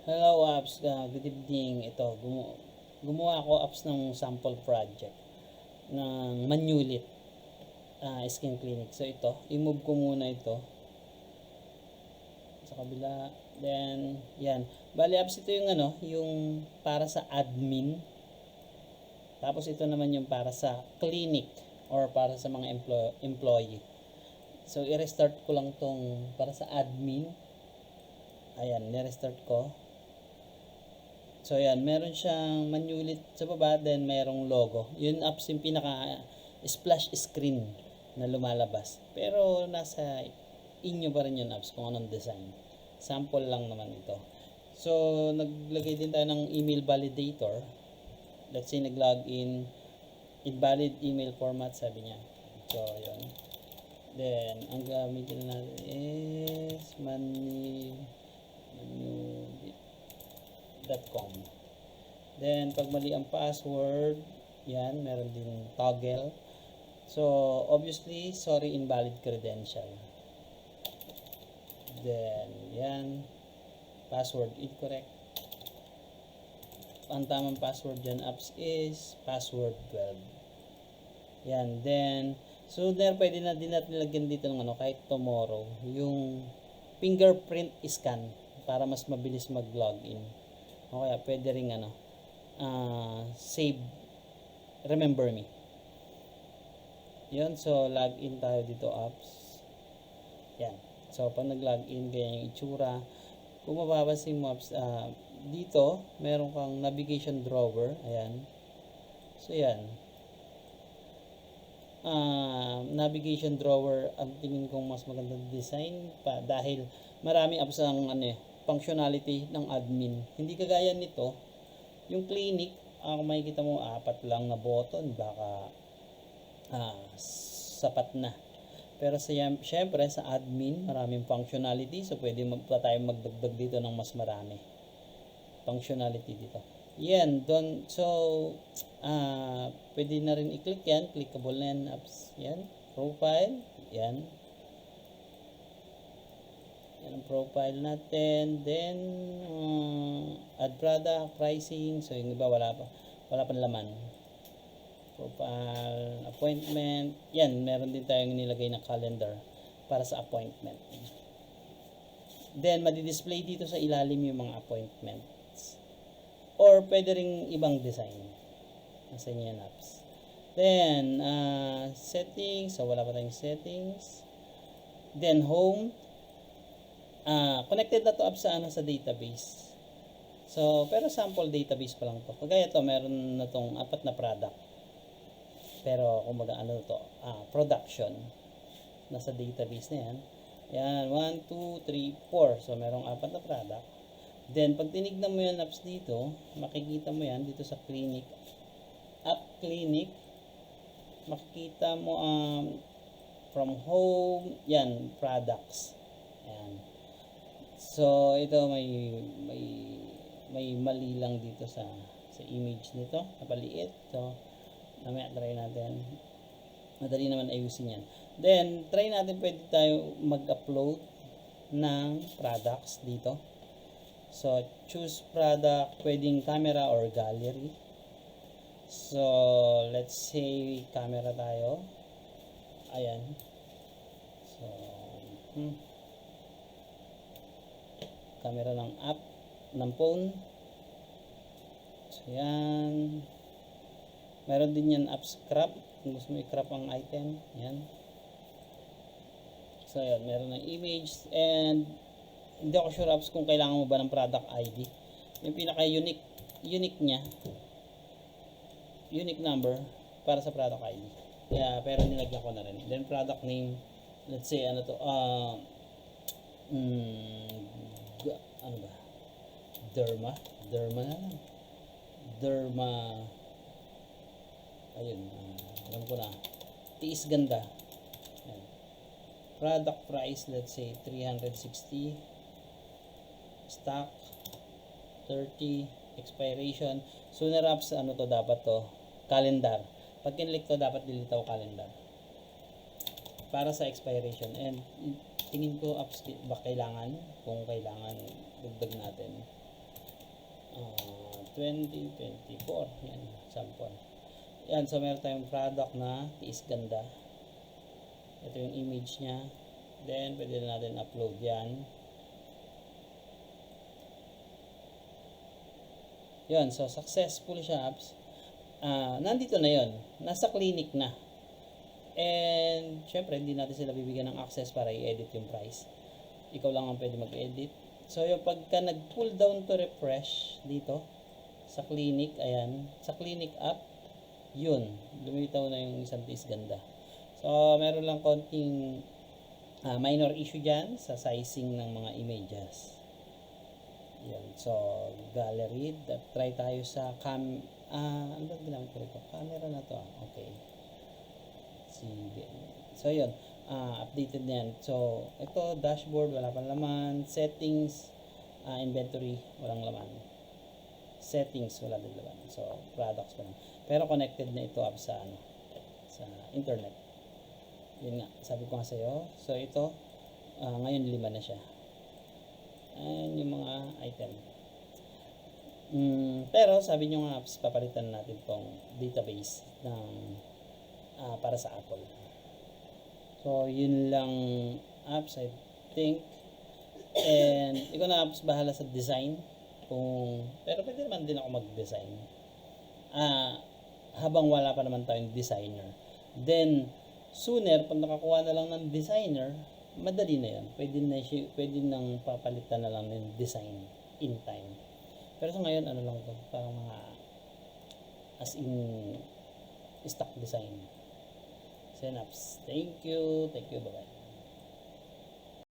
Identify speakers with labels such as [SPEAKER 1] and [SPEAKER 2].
[SPEAKER 1] Hello apps, good evening. Ito, gumawa ako apps ng sample project ng Manulit Skin Clinic. So ito, i-move ko muna ito sa kabila. Then, yan. Bali apps ito yung yung para sa admin. Tapos ito naman yung para sa clinic or para sa mga employee. So i-restart ko lang tong para sa admin. Ayan, ni-restart ko. So yan, meron siyang Manulit sa baba, then merong logo. Yun apps yung pinaka splash screen na lumalabas. Pero nasa inyo pa rin yun apps kung anong design. Sample lang naman ito. So naglagay din tayo ng email validator. Let's say nag-login, invalid email format sabi niya. So yun. Then ang gamitin natin is manulit.com. Then pag mali ang password, yan, meron din toggle. So obviously, sorry, invalid credential. Then yan, password incorrect. Ang tamang password dyan apps is password 12. Yan, then so there pwede na din natin lagyan dito ng kahit tomorrow yung fingerprint scan para mas mabilis mag-login. O kaya pwede ring save remember me. Yun, so login tayo dito apps. Yan. So pag nag-login, ganyan yung itsura. Kung mapapansin mo apps, dito meron kang navigation drawer. Ayan. So yan. Navigation drawer ang tingin kong mas magandang design pa dahil marami apps ang functionality ng admin. Hindi kagaya nito, yung clinic, kung makikita mo, 4 lang na button, baka sapat na. Pero syempre sa admin, maraming functionality, so pwede pa tayo magdagdag dito ng mas marami functionality dito. Yan, so pwede na rin i-click yan, clickable na yan apps. Yan, profile, yan. Yan ang profile natin. Then add product, pricing. So yung iba wala pa laman. Profile, appointment. Yan, meron din tayong nilagay na calendar para sa appointment. Then madi-display dito sa ilalim yung mga appointments. Or pwede ring ibang design. Nasa inyo yan apps. Then settings. So wala pa tayong settings. Then home. Connected na to apps sa database. So, pero sample database pa lang to. Kagaya to, meron na tong 4 na product. Pero, kumbaga, production. Nasa database na yan. Yan, 1, 2, 3, 4. So, merong 4 na product. Then, pag tinignan mo yan apps dito, makikita mo yan dito sa clinic. App clinic. Makikita mo from home. Yan, products. Yan. So ito may mali lang dito sa image nito, napaliit. So mamaya try natin. Madali naman ayusin yan. Then try natin, pwede tayo mag-upload ng products dito. So choose product, pwedeng camera or gallery. So let's say camera tayo. Ayan. So camera ng app ng phone. So yan, meron din yan apps crop kung gusto mo i-crop ang item. Yan. So yan, meron ng image. And hindi ako sure apps kung kailangan mo ba ng product ID. Yung pinaka unique nya, unique number para sa product ID. Kaya pero nilagyan ko na rin. Then product name, let's say Derma na lang. Ayun, alam ko na. Tiis ganda. Ayan. Product price, let's say 360. Stock 30. Expiration. Sooner apps, to dapat to? Calendar. Pag kinlik to, dapat dilitaw calendar. Para sa expiration. And tingin ko apps ba kailangan? Kung kailangan, dagdag natin. 2024. Yan, sample. Yan, so meron tayong product na tiis ganda. Ito yung image niya. Then, pwede na natin upload yan. Yun, so successful siya, apps. Nandito na yon, nasa clinic na. And, syempre, hindi natin sila bibigyan ng access para i-edit yung price. Ikaw lang ang pwede mag-edit. So, yung pagka nag-pull down to refresh dito, sa clinic, ayan, sa clinic app, yun, lumitaw na yung isang tiis ganda. So, meron lang konting minor issue dyan sa sizing ng mga images. Yan. So, gallery. Try tayo sa ano ba ginamit ko rito? Camera na to. Okay. So, yun. Updated na yan. So, ito, dashboard, wala pang laman. Settings, inventory, walang laman. Settings, wala din laman. So, products pa lang. Pero connected na ito up sa, sa internet. Yun nga. Sabi ko nga sa'yo. So, ito, ngayon 5 na siya. And yung mga item. Pero sabi nyo nga, papalitan natin tong database ng para sa Apple. So yun lang apps, I think. And ikaw na apps bahala sa design. Pero pwede naman din ako mag-design. Habang wala pa naman tayong designer. Then sooner, pag nakakuha na lang ng designer, madali na yan. Pwede nang papalitan na lang ng design in time. Pero sa ngayon, ano lang to, parang mga as in stock design. Synapse. Thank you. Bye-bye.